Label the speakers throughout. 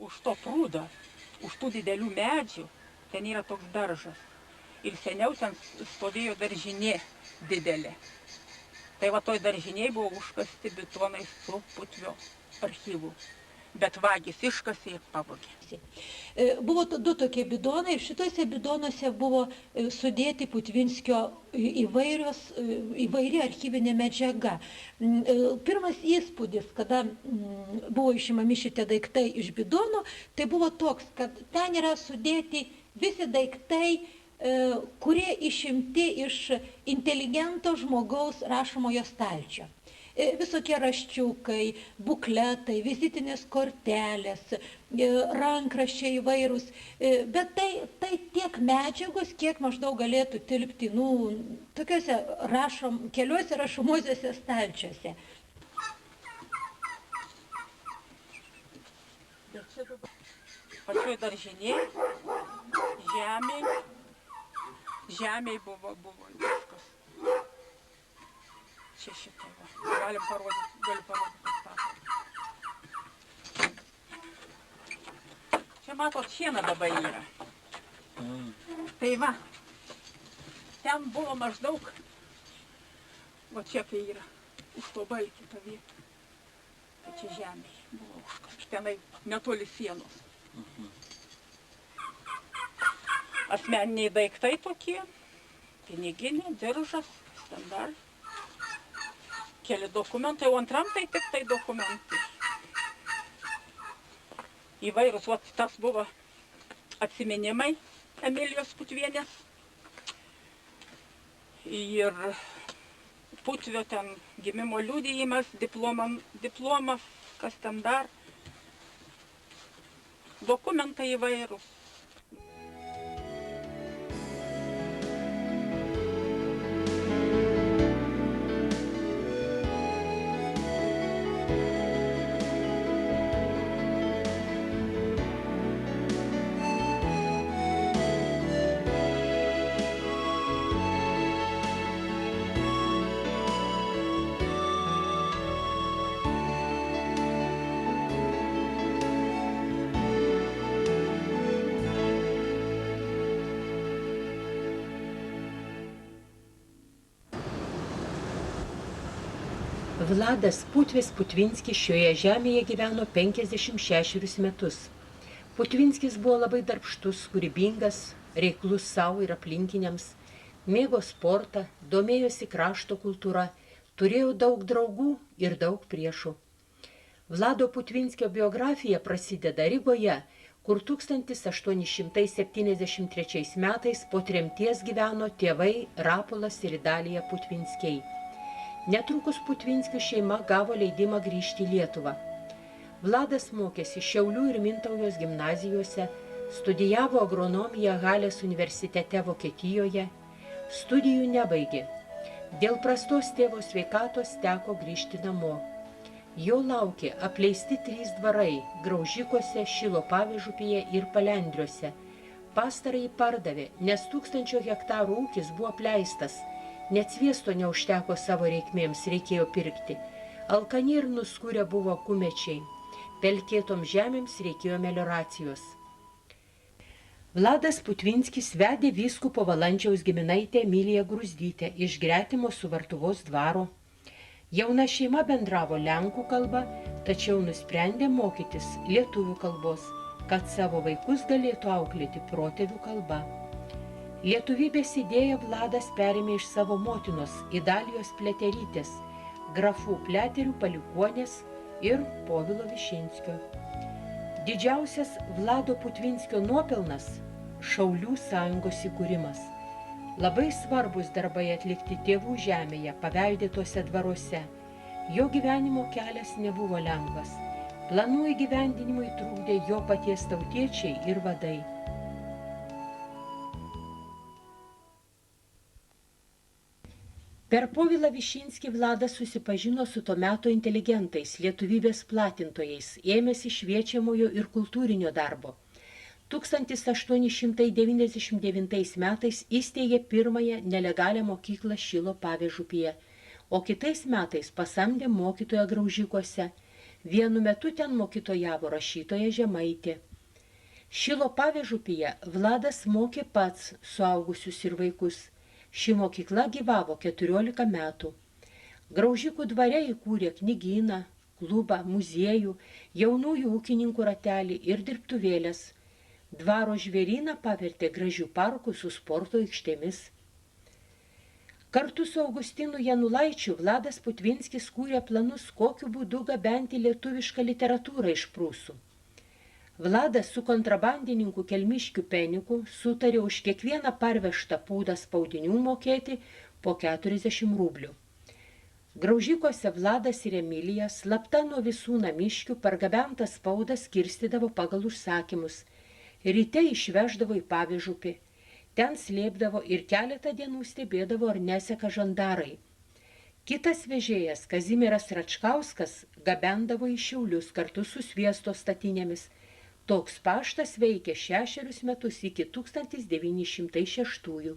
Speaker 1: už to prūdo, už tų didelių medžių, ten yra toks daržas. Ir seniau ten stovėjo daržinė didelė. Tai va toj daržiniai buvo užkasti bitonai su Putvio archyvu. Bet vagys iškasė ir pavogė.
Speaker 2: Buvo du tokie bidonai ir šituose bidonuose buvo sudėti Putvinskio įvairi archyvinė medžiaga. Pirmas įspūdis, kada buvo išimami šitie daiktai iš bidono, tai buvo toks, kad ten yra sudėti visi daiktai, kurie išimti iš inteligento žmogaus rašomojo stalčio. Visokie raščiukai, bukletai, vizitinės kortelės, rankraščiai įvairūs, bet tai tiek medžiagos, kiek maždaug galėtų tilpti, tokiuose keliuose rašomuosiuose stalčiuose.
Speaker 1: Bet čia dabar pačioj daržinėj, žemėj buvo viskas. Čia šitą va. Galiu parodyti tą. Čia matot, šiena dabar yra. Tai va, ten buvo maždaug, va čia kai yra, už to balkito vietą. Tai čia žemėje buvo užkas, tenai netoli sienos. Asmeniniai daiktai tokie, piniginė, diržas, standart. Keli dokumentai, o antram tai tik tai dokumentai. Įvairūs, tas buvo atsiminimai Emilijos Putvienės. Ir Putvio ten gimimo liudijimas, diplomas, kas ten dar. Dokumentai įvairūs.
Speaker 3: Vladas Putvis Putvinskis šioje žemėje gyveno 56 metus. Putvinskis buvo labai darbštus, kūrybingas, reiklus savo ir aplinkiniams, mėgo sportą, domėjosi krašto kultūra, turėjo daug draugų ir daug priešų. Vlado Putvinskio biografija prasideda Rygoje, kur 1873 metais po tremties gyveno tėvai Rapolas ir Idalija Putvinskiai. Netrukus Putvinskių šeima gavo leidimą grįžti į Lietuvą. Vladas mokėsi Šiaulių ir Mintaujos gimnazijose, studijavo agronomiją Halės universitete Vokietijoje, studijų nebaigė. Dėl prastos tėvo sveikatos teko grįžti namo. Jo laukė apleisti 3 dvarai – Graužikuose, Šilo Pavižupyje ir Palendriuose. Pastarąjį pardavė, nes 1000 hektarų ūkis buvo apleistas. Net sviesto neužteko savo reikmėms, reikėjo pirkti. Alkani ir nuskūrę buvo kumečiai. Pelkėtom žemėms reikėjo melioracijos. Vladas Putvinskis vedė vyskupo Valančiaus giminaitę Emiliją Gruzdytę iš gretimo Suvartuvos dvaro. Jauna šeima bendravo lenkų kalba, tačiau nusprendė mokytis lietuvių kalbos, kad savo vaikus galėtų auklėti protėvių kalba. Lietuvybės idėją Vladas perėmė iš savo motinos Idalijos Pleterytės, grafų Pleterių palikuonės ir Povilo Višinskio. Didžiausias Vlado Putvinskio nuopelnas – Šaulių sąjungos įkūrimas. Labai svarbus darbai atlikti tėvų žemėje, paveldėtuose dvaruose. Jo gyvenimo kelias nebuvo lengvas. Planų įgyvendinimui trukdė jo paties tautiečiai ir vadai. Per Povilą Višinskį Vladas susipažino su to meto inteligentais, lietuvybės platintojais, ėmėsi šviečiamojo ir kultūrinio darbo. 1899 metais įsteigė pirmąją nelegalią mokyklą Šilo Pavižupyje, o kitais metais pasamdė mokytoją Graužikuose. Vienu metu ten mokytojavo rašytoja Žemaitė. Šilo Pavežupyje Vladas mokė pats suaugusius ir vaikus. Ši mokykla gyvavo 14 metų. Graužikų dvare įkūrė knygyną, klubą, muziejų, jaunųjų ūkininkų ratelį ir dirbtuvėlės. Dvaro žvėryną pavertė gražių parkų su sporto aikštėmis. Kartu su Augustinu Janulaičiu Vladas Putvinskis kūrė planus, kokiu būdu gabenti lietuvišką literatūrą iš Prūsų. Vladas su kontrabandininku Kelmiškiu Peniku sutarė už kiekvieną parvežtą pūdą spaudinių mokėti po 40 rublių. Graužikose Vladas ir Emilija slapta nuo visų namiškių pargabentą spaudą skirstydavo pagal užsakymus. Ryte išveždavo į Pavežupį. Ten slėpdavo ir keletą dienų stebėdavo, ar neseka žandarai. Kitas vežėjas, Kazimieras Račkauskas, gabendavo į Šiaulius kartu su sviesto statinėmis. Toks paštas veikė 6 metus iki 1906.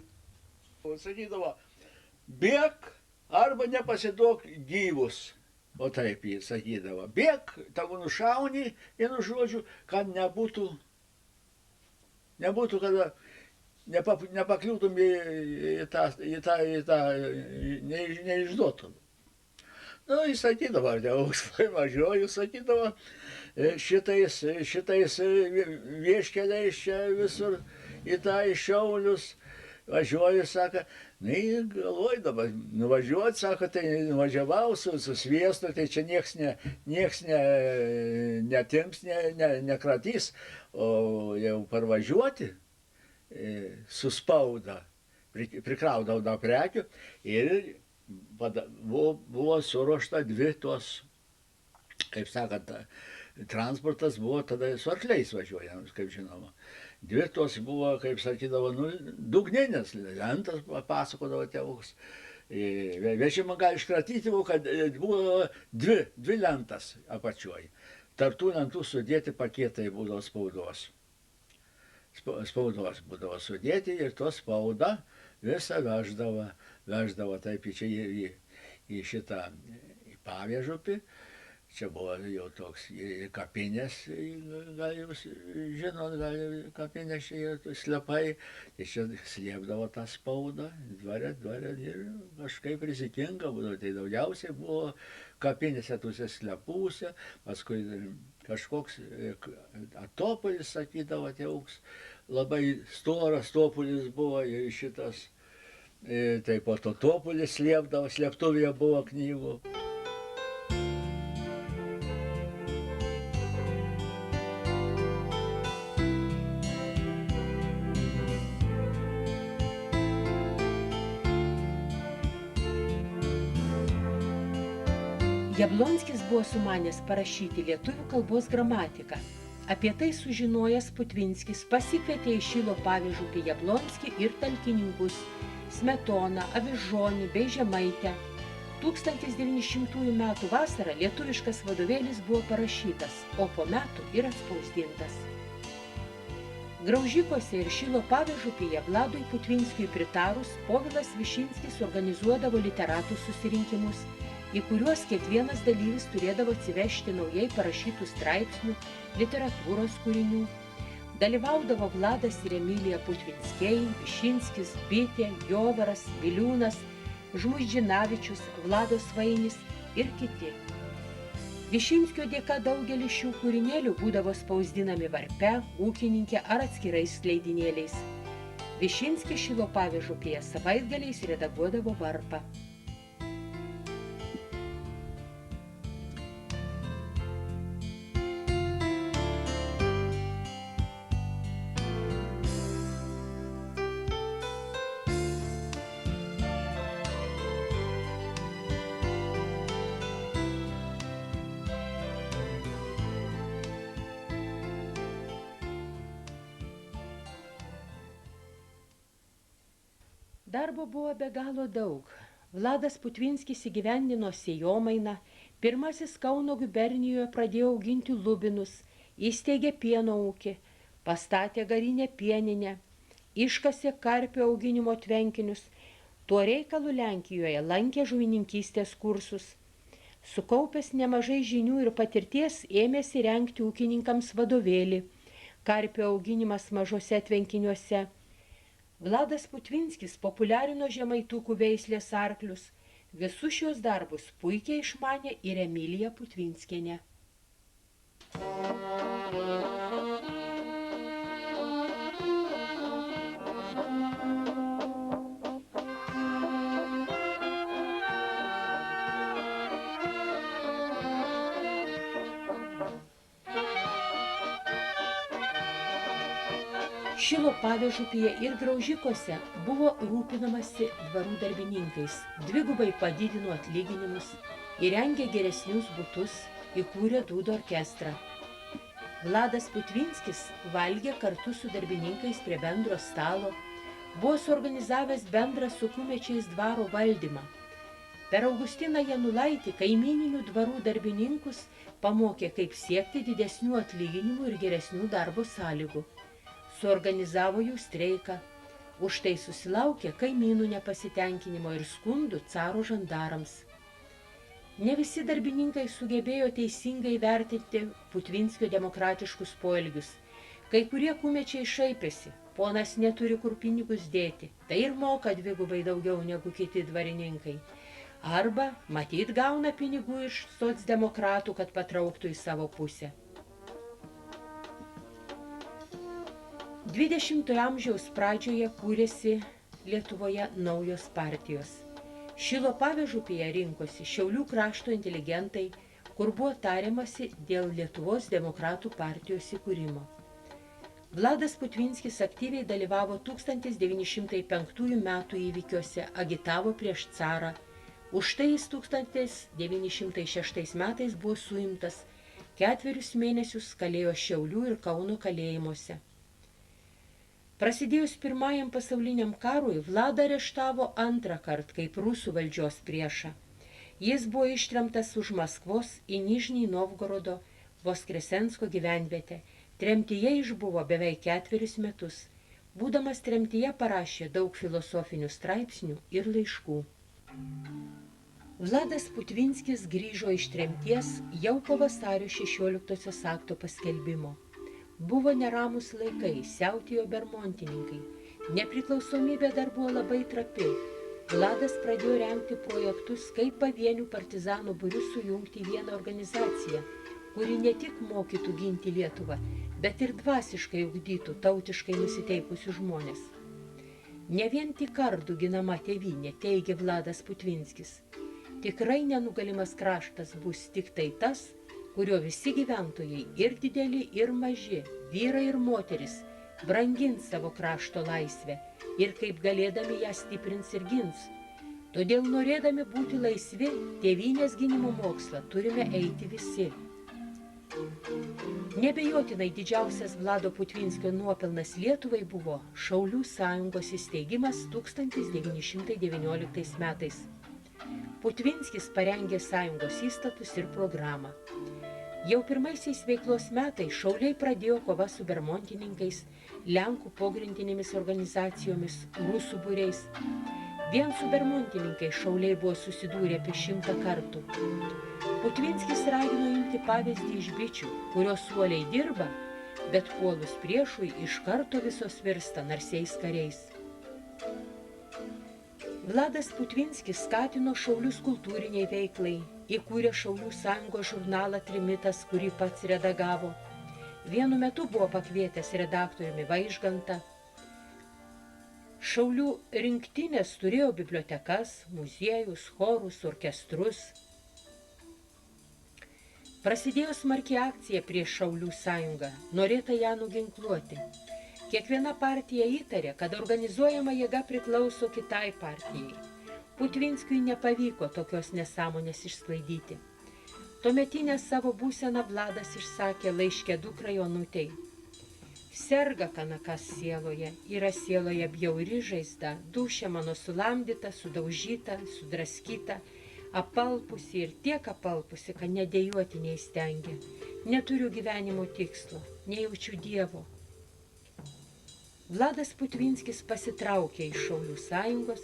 Speaker 4: Sakydavo, bėk arba nepasiduok gyvus. O taip jis sakydavo, bėk, tavo nušauni, vienu žodžiu, kad nebūtų, kada nepakliūtum į tą neišduotum. Nu, jis sakydavo, važiuoju, sakydavo, šitais vieškeliais čia visur į tą į Šiaulius. Važiuoju, sako, galvoju dabar, nuvažiuoti, sako, tai nuvažiavau su sviestu, tai čia nieks netims, nekratys, o jau parvažiuoti su spauda, prikraudavau daug prekių ir buvo suruošta 2 tos, kaip sakant, transportas buvo tada su arkliais važiuojant, kaip žinoma. 2 tos buvo, kaip sakydavo, dugninės lentas, pasakodavo tėvuks. Vežimą gali iškratyti, kad buvo 2 lentas apačioj. Tartų lentų sudėti paketai būdavo spaudos. Spaudos būdavo sudėti ir to spaudą visą veždavo taip į šitą į Pavežupį. Čia buvo jau toks kapinės, gal jūs žinot, gal kapinės čia slepai, tai čia slėpdavo tą spaudą, dvare ir kažkaip rizikinga būdavo, tai daugiausiai buvo kapinėse tuose slepūse, paskui kažkoks atopulis, sakydavo tėvuks, labai storas topulis buvo ir šitas, tai po to topulis slėpdavo, slėptuvėje buvo knygų.
Speaker 3: Jablonskis buvo sumanęs parašyti lietuvių kalbos gramatiką. Apie tai sužinojęs Putvinskis pasikvietė į Šilo Pavežupį Jablonskį ir talkininkus Smetoną, Avižonį bei Žemaitę. 1900 metų vasarą lietuviškas vadovėlis buvo parašytas, o po metų ir atspausdintas. Graužikose ir Šilo Pavežupyje Vladui Putvinskiui pritarus, Povilas Višinskis organizuodavo literatų susirinkimus, į kuriuos kiekvienas dalyvis turėdavo atsivežti naujai parašytų straipsnių, literatūros kūrinių. Dalyvaudavo Vladas ir Emilija Putvinskiai, Višinskis, Bitė, Jovaras, Viliūnas, Žmuiždžinavičius, Vladas Vainis ir kiti. Višinskio dėka daugelis šių kūrinėlių būdavo spausdinami Varpe, Ūkininkė ar atskirais leidinėliais. Višinskis Šilo Pavežupyje savaitgaliais redaguodavo Varpą. Darbo buvo be galo daug. Vladas Putvinskis įgyvendino sėjomainą, pirmasis Kauno gubernijoje pradėjo auginti lubinus, įsteigė pieno ūkį, pastatė garinę pieninę, iškasė karpio auginimo tvenkinius, tuo reikalu Lenkijoje lankė žuvininkystės kursus. Sukaupęs nemažai žinių ir patirties ėmėsi rengti ūkininkams vadovėlį Karpio auginimas mažose tvenkiniuose. Vladas Putvinskis populiarino žemaitukų veislės arklius. Visus šios darbus puikiai išmanė ir Emilija Putvinskienė. Šilo Pavežupyje ir Graužikuose buvo rūpinamasi dvarų darbininkais, dvigubai padidino atlyginimus, įrengė geresnius butus, įkūrė dūdų orkestrą. Vladas Putvinskis valgė kartu su darbininkais prie bendro stalo, buvo suorganizavęs bendrą su Kumečiais dvaro valdymą. Per Augustiną Janulaitį kaimyninių dvarų darbininkus pamokė, kaip siekti didesnių atlyginimų ir geresnių darbo sąlygų. Suorganizavo jų streiką, už tai susilaukė kaimynų nepasitenkinimo ir skundų caro žandarams. Ne visi darbininkai sugebėjo teisingai vertinti Putvinskio demokratiškus poelgius. Kai kurie kumečiai šaipėsi, ponas neturi kur pinigus dėti, tai ir moka dvigubai daugiau negu kiti dvarininkai. Arba, matyt, gauna pinigų iš socdemokratų, kad patrauktų į savo pusę. 20-ojo amžiaus pradžioje kūrėsi Lietuvoje naujos partijos. Šilo Pavežupyje rinkosi Šiaulių krašto inteligentai, kur buvo tariamasi dėl Lietuvos demokratų partijos įkūrimo. Vladas Putvinskis aktyviai dalyvavo 1905 metų įvykiuose, agitavo prieš carą. Už tai jis 1906 metais buvo suimtas, 4 mėnesius kalėjo Šiaulių ir Kauno kalėjimuose. Prasidėjus Pirmajam pasauliniam karui, Vladą areštavo antrą kartą kaip rusų valdžios priešą. Jis buvo ištremtas už Maskvos į Nižnį Novgorodo Voskresensko gyvenvietę. Tremtyje išbuvo beveik 4 metus. Būdamas tremtyje parašė daug filosofinių straipsnių ir laiškų. Vladas Putvinskis grįžo iš tremties jau po vasario 16 akto paskelbimo. Buvo neramus laikai, siautėjo bermontininkai. Nepriklausomybė dar buvo labai trapi. Vladas pradėjo rengti projektus, kaip pavienių partizanų būrius sujungti į vieną organizaciją, kuri ne tik mokytų ginti Lietuvą, bet ir dvasiškai ugdytų tautiškai nusiteikusius žmonės. Ne vien tik kardų ginama tėvynė, teigia Vladas Putvinskis. Tikrai nenugalimas kraštas bus tik tai tas, kurio visi gyventojai, ir dideli, ir maži, vyrai ir moteris, brangins savo krašto laisvę ir kaip galėdami ją stiprins ir gins. Todėl norėdami būti laisvi, tėvynės gynimo mokslą turime eiti visi. Nebejotinai didžiausias Vlado Putvinskio nuopelnas Lietuvai buvo Šaulių sąjungos įsteigimas 1919 metais. Putvinskis parengė sąjungos įstatus ir programą. Jau pirmaisiais veiklos metais šauliai pradėjo kova su bermontininkais, Lenkų pogrindinėmis organizacijomis, rusų būriais. Vien su bermontininkais šauliai buvo susidūrę apie 100 kartų. Putvinskis ragino imti pavyzdį iš bičių, kurios uoliai dirba, bet puolus priešui iš karto visos virsta narsiais kariais. Vladas Putvinskis skatino šaulius kultūriniai veiklai, įkūrė Šaulių sąjungos žurnalą Trimitas, kurį pats redagavo. Vienu metu buvo pakvietęs redaktoriumi Vaižgantą. Šaulių rinktinės turėjo bibliotekas, muziejus, chorus, orkestrus. Prasidėjo smarki akcija prieš Šaulių sąjungą, norėta ją nuginkluoti. Kiekviena partija įtarė, kad organizuojama jėga priklauso kitai partijai. Putvinskiui nepavyko tokios nesąmonės išsklaidyti. Tuometinę savo būseną Vladas išsakė laiške dukrai Onutei. Serga kanakas sieloje, yra sieloje bjauri žaizda, dūšia mano sulamdyta, sudaužyta, sudraskyta, apalpusi ir tiek apalpusi, kad nedėjuoti neįstengia. Neturiu gyvenimo tikslo, nejaučiu Dievo. Vladas Putvinskis pasitraukė iš Šaulių sąjungos,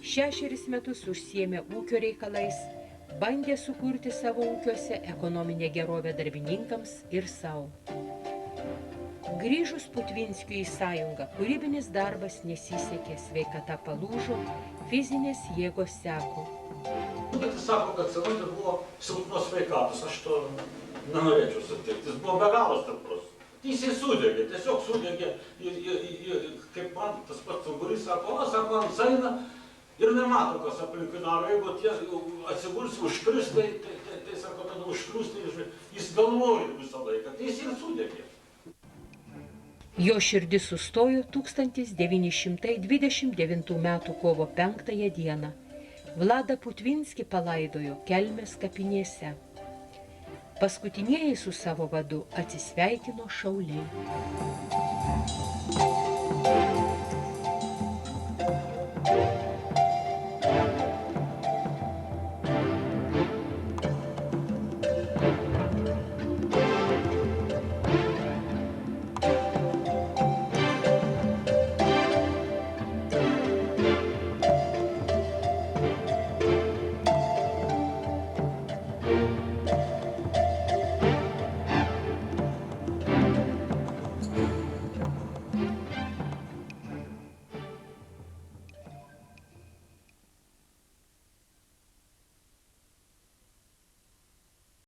Speaker 3: 6 metus užsiėmė ūkio reikalais, bandė sukurti savo ūkiuose ekonominę gerovę darbininkams ir savo. Grįžus Putvinskiui į sąjungą, kūrybinis darbas nesisekė, sveikata palūžo, fizinės jėgos seko.
Speaker 5: Bet jis sako, kad Samuitis buvo silpnos sveikatos, aš to nenorėčiau sutikti, jis buvo be galo stiprus. Jisai sudegė, tiesiog sudegė ir kaip man tas pats Ungurys sako, sako, ant eina ir nemato, kas aplinkui daro, jeigu tie atsigulsi užkris, tai sako, tada užkris, tai jis galvoja visą laiką, tai jis ir sudegė.
Speaker 3: Jo širdis sustojo 1929 m. kovo 5 dieną. Vladą Putvinskį palaidojo Kelmės kapinėse. Paskutinieji su savo vadu atsisveikino šauliai.